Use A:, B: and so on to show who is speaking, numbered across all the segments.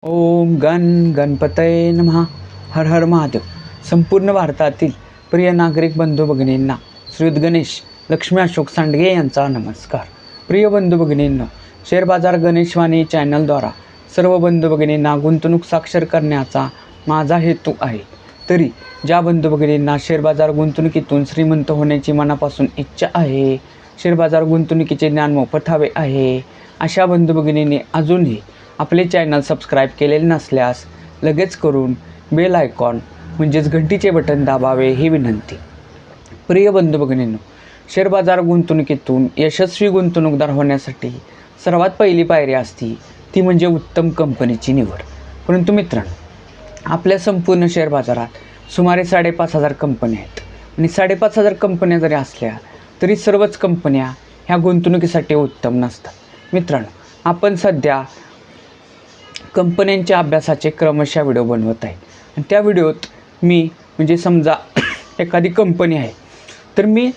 A: ओम गण गणपतये नमः. हर हर महादेव. संपूर्ण भारतातील प्रिय नागरिक बंधू भगिनींना श्रीयुत गणेश लक्ष्मी अशोक सांडगे यांचा नमस्कार. प्रिय बंधू भगिनींनो, शेअर बाजार गणेशवाणी चॅनलद्वारा सर्व बंधू भगिनींना गुंतवणूक साक्षर करण्याचा माझा हेतू आहे. तरी ज्या बंधू भगिनींना शेअर बाजार गुंतवणुकीतून श्रीमंत होण्याची मनापासून इच्छा आहे, शेअर बाजार गुंतवणुकीचे ज्ञान मोफत हवे आहे, अशा बंधू भगिनींनी अजूनही आपले चॅनल सबस्क्राईब केलेले नसल्यास लगेच करून बेल आयकॉन म्हणजेच घंटीचे बटन दाबावे ही विनंती. प्रिय बंधू भगिनींनो, शेअर बाजार गुंतवणुकीतून यशस्वी गुंतवणूकदार होण्यासाठी सर्वात पहिली पायरी असती ती म्हणजे उत्तम कंपनीची निवड. परंतु मित्रांनो, आपल्या संपूर्ण शेअर बाजारात सुमारे 5,500 कंपन्या आहेत आणि 5,500 कंपन्या जरी असल्या तरी सर्वच कंपन्या ह्या गुंतवणुकीसाठी उत्तम नसतात. मित्रांनो, आपण सध्या कंपन्यांच्या अभ्यासाचे क्रमशः व्हिडिओ बनवत आहे आणि त्या व्हिडिओत मी म्हणजे समजा एखादी कंपनी आहे तर मी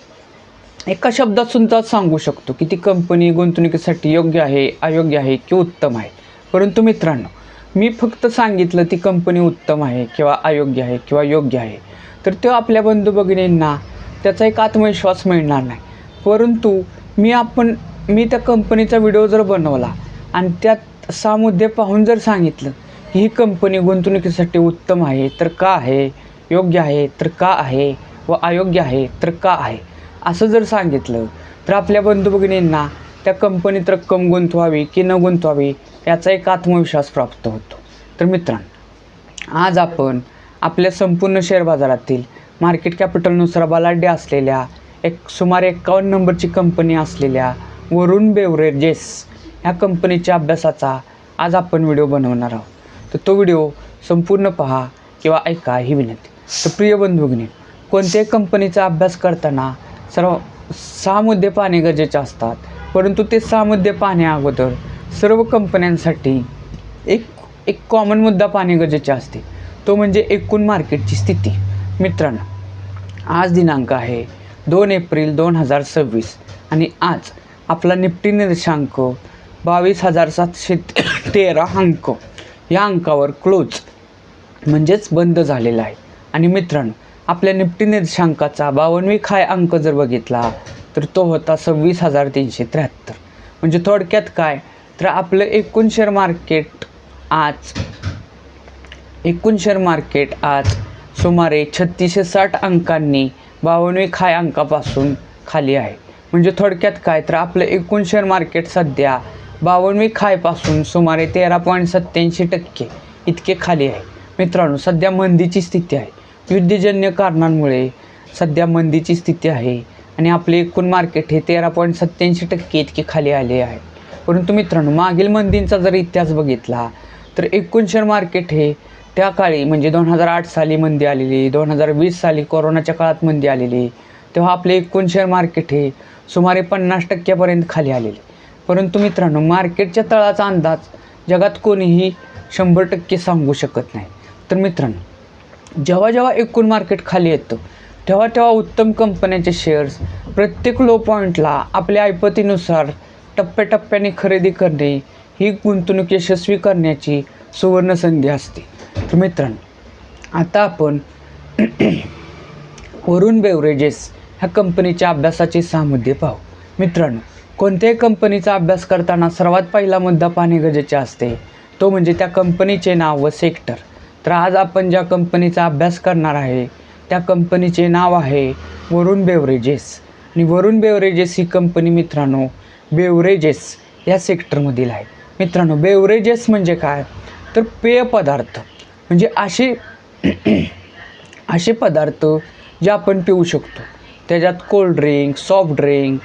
A: एका शब्दात सुद्धा सांगू शकतो की ती कंपनी गुंतवणुकीसाठी योग्य आहे, अयोग्य आहे की उत्तम आहे. परंतु मित्रांनो, मी फक्त सांगितलं ती कंपनी उत्तम आहे किंवा अयोग्य आहे किंवा योग्य आहे तर तो आपल्या बंधू भगिनींना त्याचा एक आत्मविश्वास मिळणार नाही. परंतु मी त्या कंपनीचा व्हिडिओ जर बनवला आणि त्यात 6 मुद्दे पाहून जर सांगितलं की ही कंपनी गुंतवणुकीसाठी उत्तम आहे तर का आहे, योग्य आहे तर का आहे व अयोग्य आहे तर का आहे, असं जर सांगितलं तर आपल्या बंधू भगिनींना त्या कंपनीत रक्कम गुंतवावी की न गुंतवावी याचा एक आत्मविश्वास प्राप्त होतो. तर मित्रांनो, आज आपण आपल्या संपूर्ण शेअर बाजारातील मार्केट कॅपिटलनुसार बलाढ्य असलेल्या सुमारे 51 नंबरची कंपनी असलेल्या वरुण बेवरेजेस ह्या कंपनीच्या अभ्यासाचा आज आपण व्हिडिओ बनवणार आहोत. तर तो व्हिडिओ संपूर्ण पहा किंवा ऐका ही विनंती. तर प्रिय बंधू भगिनी, कोणत्याही कंपनीचा अभ्यास करताना 6 मुद्दे पाहणे गरजेचे असतात. परंतु ते 6 मुद्दे पाहण्या अगोदर सर्व कंपन्यांसाठी एक कॉमन मुद्दा पाहणे गरजेचे असते, तो म्हणजे एकूण मार्केटची स्थिती. मित्रांनो, आज दिनांक आहे 2 एप्रिल 2026 आणि आज आपला निफ्टी निर्देशांक 22,713 अंक या अंकावर क्लोज म्हणजेच बंद झालेला आहे. आणि मित्रांनो, आपल्या निफ्टी निर्देशांकाचा 52वी खाय अंक जर बघितला तर तो होता 26,373. म्हणजे थोडक्यात काय तर आपलं एकूण शेअर मार्केट आज सुमारे 3660 अंकांनी 52वी खाय अंकापासून खाली आहे. म्हणजे थोडक्यात काय तर आपलं एकूण शेअर मार्केट सध्या 52वी खायपासून सुमारे 13.87% इतके खाली आहे. मित्रांनो, सध्या मंदीची स्थिती आहे. युद्धजन्य कारणांमुळे सध्या मंदीची स्थिती आहे आणि आपले एकूण मार्केट हे 13.87% इतके खाली आले आहे. परंतु मित्रांनो, मागील मंदींचा जर इतिहास बघितला तर एकूण शेअर मार्केट हे त्या काळी म्हणजे 2008 साली मंदी आलेली, 2020 साली कोरोनाच्या काळात मंदी आलेली, तेव्हा आपले एकूण शेअर मार्केट हे सुमारे 50% खाली आलेले. परंतु मित्रांनो, मार्केटच्या तळाचा अंदाज जगात कोणीही 100% सांगू शकत नाही. तर मित्रांनो, जेव्हा एकूण मार्केट खाली येतं तेव्हा उत्तम कंपन्यांचे शेअर्स प्रत्येक लो पॉईंटला आपल्या ऐपतीनुसार टप्प्याटप्प्याने खरेदी करणे ही गुंतवणूक यशस्वी करण्याची सुवर्ण संधी असते. तर मित्रांनो, आता आपण वरुण बेवरेजेस ह्या कंपनीच्या अभ्यासाचे 6 मुद्दे पाहू. मित्रांनो, कोणत्याही कंपनीचा अभ्यास करताना सर्वात पहिला मुद्दा पाहणे गरजेचे असते, तो म्हणजे त्या कंपनीचे नाव व सेक्टर. तर आज आपण ज्या कंपनीचा अभ्यास करणार आहे त्या कंपनीचे नाव आहे वरुण बेवरेजेस. आणि वरुण बेवरेजेस ही कंपनी मित्रांनो बेवरेजेस या सेक्टरमधील आहे. मित्रांनो, बेवरेजेस म्हणजे काय तर पेय पदार्थ, म्हणजे असे पदार्थ जे आपण पिऊ शकतो. त्याच्यात कोल्ड्रिंक, सॉफ्ट ड्रिंक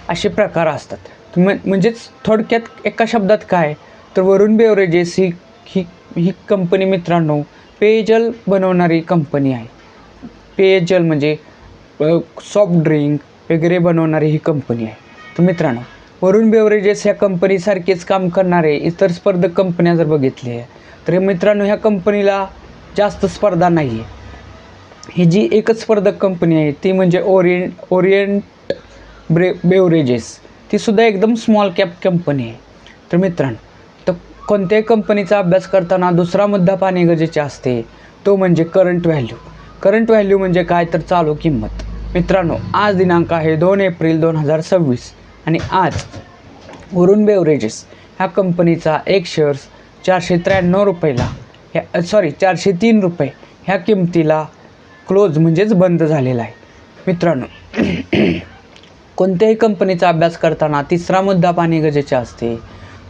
A: असे प्रकार असतात. म्हणजेच थोडक्यात एका शब्दात काय तर वरुण बेवरेजेस ही कंपनी मित्रांनो पेयजल बनवणारी कंपनी आहे. पेयजल म्हणजे सॉफ्ट ड्रिंक वगैरे बनवणारी ही कंपनी आहे. तर मित्रांनो, वरुण बेवरेजेस ह्या कंपनीसारखेच काम करणारे इतर स्पर्धक कंपन्या जर बघितल्या तर मित्रांनो, ह्या कंपनीला जास्त स्पर्धा नाही आहे. ही जी एकच स्पर्धक कंपनी आहे ती म्हणजे ओरिएंट बेवरेजेस, ती सुद्धा एकदम स्मॉल कॅप कंपनी आहे. तर मित्रांनो, तर कोणत्याही कंपनीचा अभ्यास करताना दुसरा मुद्दा पाहणे गरजेचे असते, तो म्हणजे करंट व्हॅल्यू. करंट व्हॅल्यू म्हणजे काय, तर चालू किंमत. मित्रांनो, आज दिनांक आहे 2 एप्रिल 2026 आणि आज वरुण बेवरेजेस ह्या कंपनीचा एक शेअर्स 493 रुपयाला 403 रुपये ह्या किमतीला क्लोज म्हणजेच बंद झालेला आहे. मित्रांनो, कोणत्याही कंपनीचा अभ्यास करताना तिसरा मुद्दा पाहणे गरजेचे असते,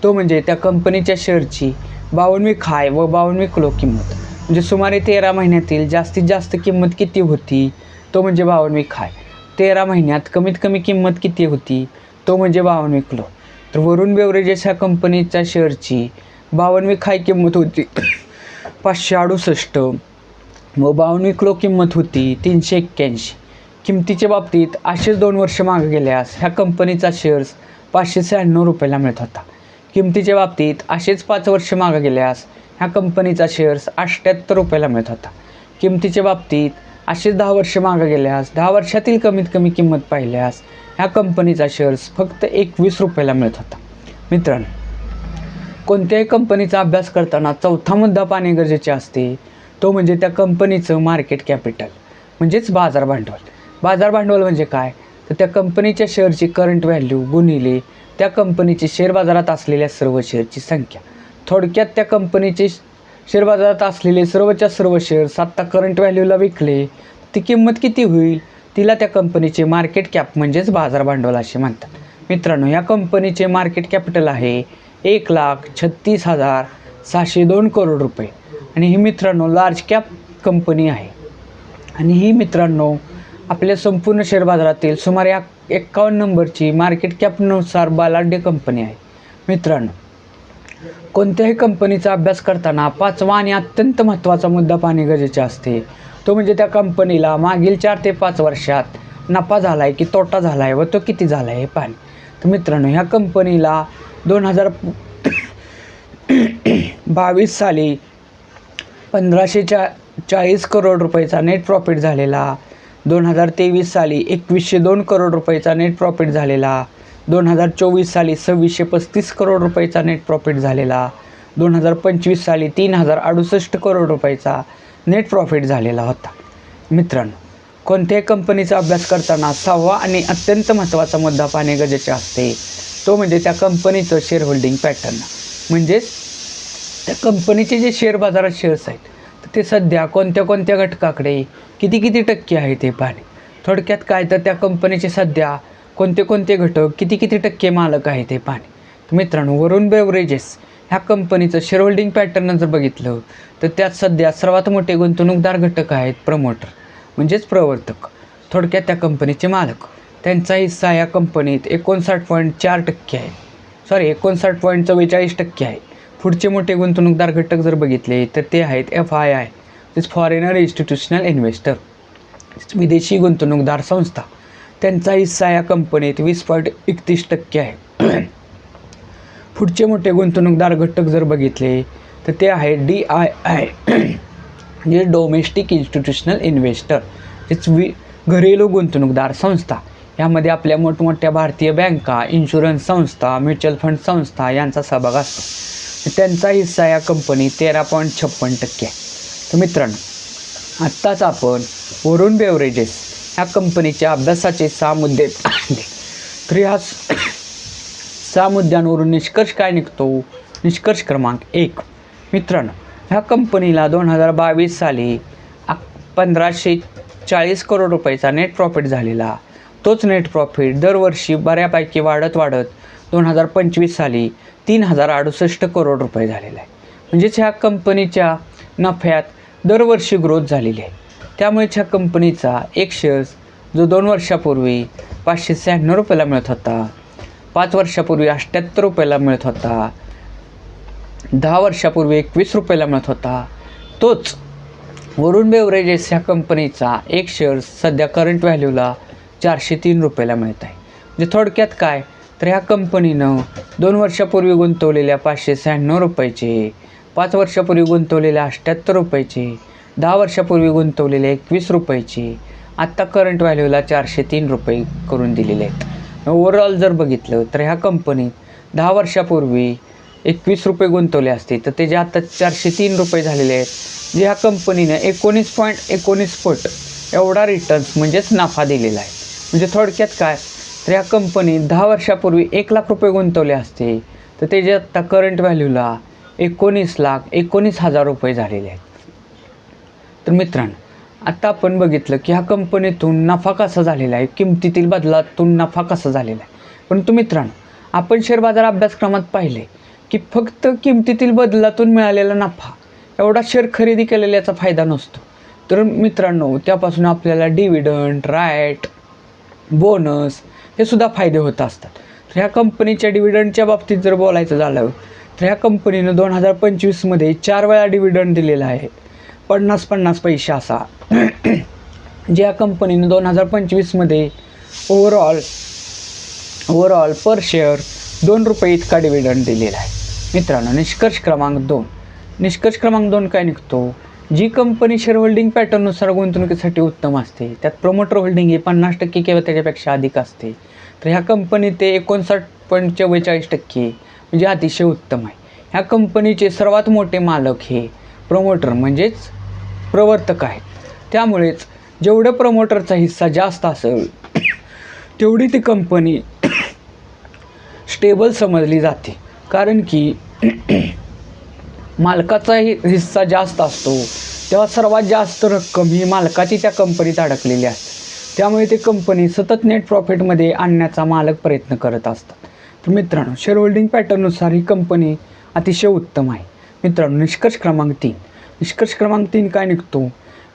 A: तो म्हणजे त्या कंपनीच्या शेअरची 52वी खाय व 52वी क्लो किंमत. म्हणजे सुमारे 13 महिन्यातील जास्तीत जास्त किंमत किती होती, तो म्हणजे 52वी खाय. 13 महिन्यात कमीत कमी किंमत किती होती, तो म्हणजे 52वी क्लो. तर वरुण बेवरेजेस ह्या कंपनीच्या शेअरची 52वी खाय किंमत होती 568 व 52वी क्लो किंमत होती 381. किमतीच्या बाबतीत असेच 2 वर्ष मागे गेल्यास ह्या कंपनीचा शेअर्स 596 रुपयाला मिळत होता. किमतीच्या बाबतीत असेच 5 वर्ष मागे गेल्यास ह्या कंपनीचा शेअर्स 78 रुपयाला मिळत होता. किमतीच्या बाबतीत असेच 10 वर्ष मागे गेल्यास 10 वर्षातील कमीत कमी किंमत पाहिल्यास ह्या कंपनीचा शेअर्स फक्त 21 रुपयाला मिळत होता. मित्रांनो, कोणत्याही कंपनीचा अभ्यास करताना चौथा मुद्दा पाहणे गरजेचे असते, तो म्हणजे त्या कंपनीचं मार्केट कॅपिटल म्हणजेच बाजार भांडवल. बाजार भांडवल म्हणजे काय, तर त्या कंपनीच्या शेअरची करंट व्हॅल्यू गुणिले त्या कंपनीची शेअर बाजारात असलेल्या सर्व शेअरची संख्या. थोडक्यात त्या कंपनीचे शेअर बाजारात असलेले सर्वच्या सर्व शेअर्स आत्ता करंट व्हॅल्यूला विकले ती किंमत किती होईल, तिला त्या कंपनीचे मार्केट कॅप म्हणजेच बाजार भांडवल असे म्हणतात. मित्रांनो, या कंपनीचे मार्केट कॅपिटल आहे 1,36,602 करोड रुपये आणि ही मित्रांनो लार्ज कॅप कंपनी आहे. आणि ही मित्रांनो आपल्या संपूर्ण शेअर बाजारातील सुमारे 51 नंबरची मार्केट कॅपनुसार बलाढ्य कंपनी आहे. मित्रांनो, कोणत्याही कंपनीचा अभ्यास करताना पाचवा आणि अत्यंत महत्त्वाचा मुद्दा पाहणे गरजेचे असते, तो म्हणजे त्या कंपनीला मागील 4 ते 5 वर्षात नफा झाला आहे की तोटा झाला आहे व तो किती झाला आहे हे पाहणे. तर मित्रांनो, ह्या कंपनीला 2022 साली 1540 करोड रुपयाचा नेट प्रॉफिट झालेला, 2023 साली 2102 करोड रुपयाचा नेट प्रॉफिट झालेला, 2024 साली 2635 करोड रुपयाचा नेट प्रॉफिट झालेला, 2025 साली 3068 करोड रुपयाचा नेट प्रॉफिट झालेला होता. मित्रांनो, कोणत्याही कंपनीचा अभ्यास करताना 6वा आणि अत्यंत महत्त्वाचा मुद्दा पाहणे गरजेचे असते, तो म्हणजे त्या कंपनीचं शेअर होल्डिंग पॅटर्न. म्हणजेच त्या कंपनीचे जे शेअर बाजारात शेअर्स आहेत तर ते सध्या कोणत्या कोणत्या घटकाकडे किती टक्के आहे ते पाहणे. थोडक्यात काय, तर त्या कंपनीचे सध्या कोणते कोणते घटक किती टक्के मालक आहे ते पाहणे. तर मित्रांनो, वरुण बेवरेजेस ह्या कंपनीचं शेअर होल्डिंग पॅटर्न जर बघितलं तर त्यात सध्या सर्वात मोठे गुंतवणूकदार घटक आहेत प्रमोटर म्हणजेच प्रवर्तक. थोडक्यात त्या कंपनीचे मालक, त्यांचा हिस्सा या कंपनीत 59.4% आहे, 59.44% आहे. पुढचे मोठे गुंतवणूकदार घटक जर बघितले तर ते आहेत FII म्हणजे फॉरेनर इन्स्टिट्यूशनल इन्व्हेस्टर, विदेशी गुंतवणूकदार संस्था. त्यांचा हिस्सा या कंपनीत 20.31% आहे. पुढचे मोठे गुंतवणूकदार घटक जर बघितले तर ते आहे DII म्हणजे डोमेस्टिक इन्स्टिट्यूशनल इन्व्हेस्टर घरेलू गुंतवणूकदार संस्था. यामध्ये आपल्या मोठमोठ्या भारतीय बँका, इन्शुरन्स संस्था, म्युच्युअल फंड संस्था यांचा सहभाग असतो. त्यांचा हिस्सा या कंपनीत 13.56% आहे. तर मित्रांनो, आत्ताच आपण वरुण बेवरेजेस ह्या कंपनीच्या अभ्यासाचे 6 मुद्दे पाहिले. तर ह्या 6 मुद्द्यांवरून निष्कर्ष काय निघतो? निष्कर्ष क्रमांक 1, मित्रांनो, ह्या कंपनीला 2022 साली 1540 करोड रुपयाचा नेट प्रॉफिट झालेला. तोच नेट प्रॉफिट दरवर्षी बऱ्यापैकी वाढत 2025 साली 3068 करोड रुपये झालेला आहे. म्हणजेच ह्या कंपनीच्या नफ्यात दरवर्षी ग्रोथ झालेली आहे. त्यामुळे ह्या कंपनीचा एक शेअर्स जो 2 वर्षापूर्वी 596 रुपयाला मिळत होता, 5 वर्षापूर्वी 78 रुपयाला मिळत होता, 10 वर्षापूर्वी 21 रुपयाला मिळत होता, तोच वरुण बेवरेजेस ह्या कंपनीचा एक शेअर्स सध्या करंट व्हॅल्यूला 403 रुपयाला मिळत आहे. म्हणजे थोडक्यात काय, तर ह्या कंपनीनं 2 वर्षापूर्वी गुंतवलेल्या 596 रुपयाचे, 5 वर्षापूर्वी गुंतवलेल्या 78 रुपयाचे, 10 वर्षापूर्वी गुंतवलेले 21 रुपयाचे आत्ता करंट व्हॅल्यूला 403 रुपये करून दिलेले आहेत. ओव्हरऑल जर बघितलं तर ह्या कंपनीत 10 वर्षापूर्वी ₹21 गुंतवले असते तर त्याचे आता ₹403 झालेले आहेत. जे ह्या कंपनीनं 19.19 पट एवढा रिटर्न्स म्हणजेच नफा दिलेला आहे. म्हणजे थोडक्यात काय तर ह्या कंपनीत 10 वर्षापूर्वी ₹1,00,000 गुंतवले असते तर त्याचे आत्ता करंट व्हॅल्यूला ₹19,19,000 झालेले आहेत. तर मित्रांनो आता आपण बघितलं की ह्या कंपनीतून नफा कसा झालेला आहे, किमतीतील बदलातून नफा कसा झालेला आहे. परंतु मित्रांनो आपण शेअर बाजार अभ्यासक्रमात पाहिले की फक्त किमतीतील बदलातून मिळालेला नफा एवढा शेअर खरेदी केलेल्याचा फायदा नसतो. तर मित्रांनो त्यापासून आपल्याला डिव्हिडंड, राईट, बोनस हे सुद्धा फायदे होत असतात. तर ह्या कंपनीच्या डिव्हिडंडच्या बाबतीत जर बोलायचं झालं तर ह्या कंपनीनं 2025मध्ये 4 वेळा डिव्हिडंड दिलेला आहे, 50-50 पैसे असा. ज्या कंपनीनं 2025मध्ये ओव्हरऑल पर शेअर ₹2 इतका डिव्हिडंड दिलेला आहे. मित्रांनो निष्कर्ष क्रमांक 2 काय निघतो, जी कंपनी शेअर होल्डिंग पॅटर्ननुसार गुंतवणुकीसाठी उत्तम असते त्यात प्रोमोटर होल्डिंग हे 50% किंवा त्याच्यापेक्षा अधिक असते. तर ह्या कंपनी ते 59.44% म्हणजे अतिशय उत्तम आहे. ह्या कंपनीचे सर्वात मोठे मालक हे प्रोमोटर म्हणजेच प्रवर्तक आहेत. त्यामुळेच जेवढं प्रमोटरचा हिस्सा जास्त असेल तेवढी ती कंपनी स्टेबल समजली जाते. कारण की मालकाचाही हिस्सा जास्त असतो तेव्हा सर्वात जास्त रक्कम ही मालकाची त्या कंपनीत अडकलेली असते. त्यामुळे ते कंपनी सतत नेट प्रॉफिटमध्ये आणण्याचा मालक प्रयत्न करत असतात. तर मित्रांनो शेअर होल्डिंग पॅटर्ननुसार ही कंपनी अतिशय उत्तम आहे. मित्रांनो निष्कर्ष क्रमांक 3 काय निघतो,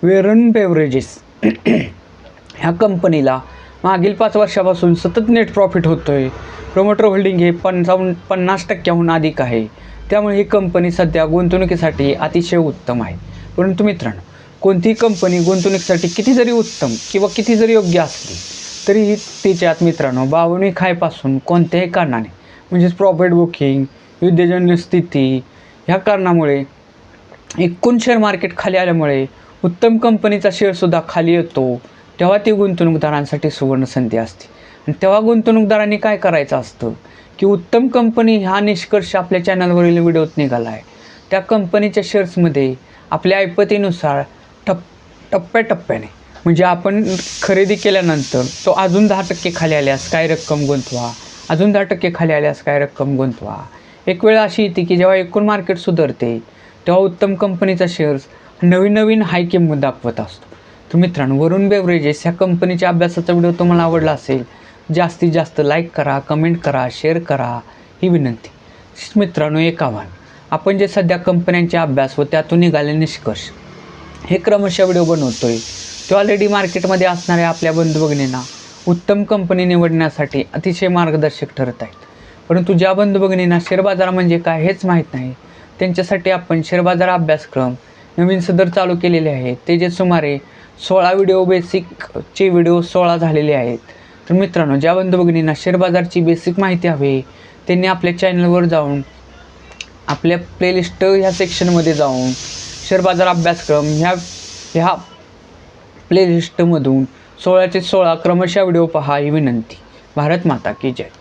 A: वेरन बेवरेजेस ह्या कंपनीला मागील 5 वर्षापासून सतत नेट प्रॉफिट होतो आहे. प्रोमोटर होल्डिंग हे 50%हून अधिक आहे. त्यामुळे ही कंपनी सध्या गुंतवणुकीसाठी अतिशय उत्तम आहे. परंतु मित्रांनो कोणतीही कंपनी गुंतवणुकीसाठी किती जरी उत्तम किंवा किती जरी योग्य असली तरीही तिच्यात मित्रांनो 52 खायपासून कोणत्याही कारणाने म्हणजेच प्रॉफिट बुकिंग, युद्धजन्य स्थिती ह्या कारणामुळे एकूण शेअर मार्केट खाली आल्यामुळे उत्तम कंपनीचा शेअरसुद्धा खाली येतो. तेव्हा ती गुंतवणूकदारांसाठी सुवर्ण संधी असते. आणि तेव्हा गुंतवणूकदारांनी काय करायचं असतं की उत्तम कंपनी हा निष्कर्ष आपल्या चॅनलवरील व्हिडिओत निघाला आहे त्या कंपनीच्या शेअर्समध्ये आपल्या ऐपतीनुसार टप्प्याटप्प्याने म्हणजे आपण खरेदी केल्यानंतर तो अजून 10% खाली आल्यास काय रक्कम गुंतवा, अजून 10% खाली आल्यास काय रक्कम गुंतवा. एक वेळ अशी येते की जेव्हा एकूण मार्केट सुधारते तेव्हा उत्तम कंपनीचा शेअर्स नवीन हाय किंमत दाखवत असतो. तर मित्रांनो वरुण बेवरेजेस ह्या कंपनीच्या अभ्यासाचा व्हिडिओ तुम्हाला आवडला असेल जास्तीत जास्त लाईक करा, कमेंट करा, शेअर करा ही विनंती. मित्रांनो एक आव्हान, आपण जे सध्या कंपन्यांचे अभ्यास व त्यातून निघालेले निष्कर्ष हे क्रमशः व्हिडिओ बनवतोय ते ऑलरेडी मार्केटमध्ये असणाऱ्या आपल्या बंधू भगिनींना उत्तम कंपनी निवडण्यासाठी अतिशय मार्गदर्शक ठरत आहेत. परंतु ज्या बंधू भगिनींना शेअर बाजार म्हणजे काय हेच माहीत नाही त्यांच्यासाठी आपण शेअर बाजार अभ्यासक्रम नवीन सदर चालू केलेले आहेत. ते जे सुमारे 16 व्हिडिओ बेसिकचे व्हिडिओ 16 झालेले आहेत. तर मित्रांनो ज्या बंधू भगिनींना शेअर बाजारची बेसिक माहिती हवी त्यांनी आपल्या चॅनलवर जाऊन आपल्या प्लेलिस्ट ह्या सेक्शनमध्ये जाऊन शेअर बाजार अभ्यासक्रम ह्या प्लेलिस्टमधून 16चे 16 क्रमशः व्हिडिओ पहा ही विनंती. भारत माता की जय.